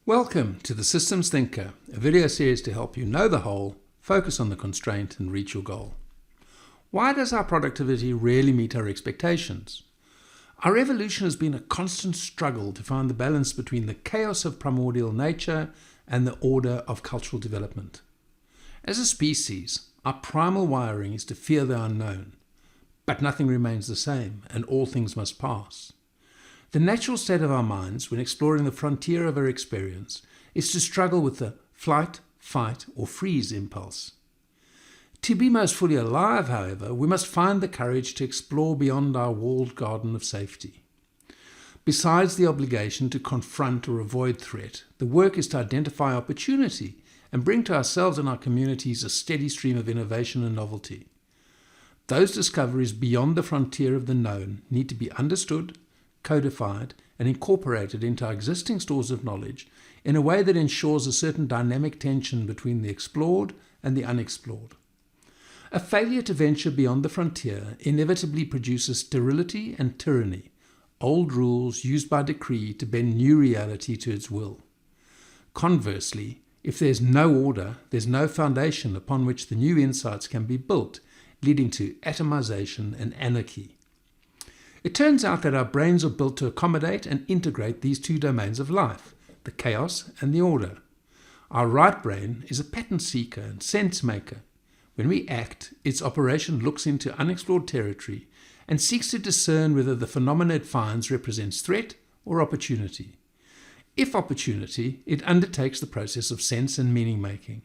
Welcome to The Systems Thinker, a video series to help you know the whole, focus on the constraint and reach your goal. Why does our productivity rarely meet our expectations? Our evolution has been a constant struggle to find the balance between the chaos of primordial nature and the order of cultural development. As a species, our primal wiring is to fear the unknown, but nothing remains the same and all things must pass. The natural state of our minds when exploring the frontier of our experience is to struggle with the flight, fight, or freeze impulse. To be most fully alive, however, we must find the courage to explore beyond our walled garden of safety. Besides the obligation to confront or avoid threat, the work is to identify opportunity and bring to ourselves and our communities a steady stream of innovation and novelty. Those discoveries beyond the frontier of the known need to be understood, codified, and incorporated into our existing stores of knowledge in a way that ensures a certain dynamic tension between the explored and the unexplored. A failure to venture beyond the frontier inevitably produces sterility and tyranny, old rules used by decree to bend new reality to its will. Conversely, if there's no order, there's no foundation upon which the new insights can be built, leading to atomization and anarchy. It turns out that our brains are built to accommodate and integrate these two domains of life, the chaos and the order. Our right brain is a pattern seeker and sense maker. When we act, its operation looks into unexplored territory and seeks to discern whether the phenomena it finds represents threat or opportunity. If opportunity, it undertakes the process of sense and meaning making.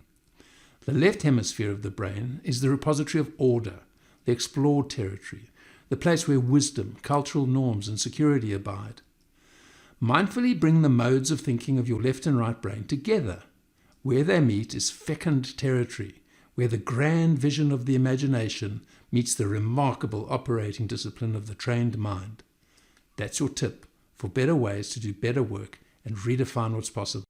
The left hemisphere of the brain is the repository of order, the explored territory, the place where wisdom, cultural norms, and security abide. Mindfully bring the modes of thinking of your left and right brain together. Where they meet is fecund territory, where the grand vision of the imagination meets the remarkable operating discipline of the trained mind. That's your tip for better ways to do better work and redefine what's possible.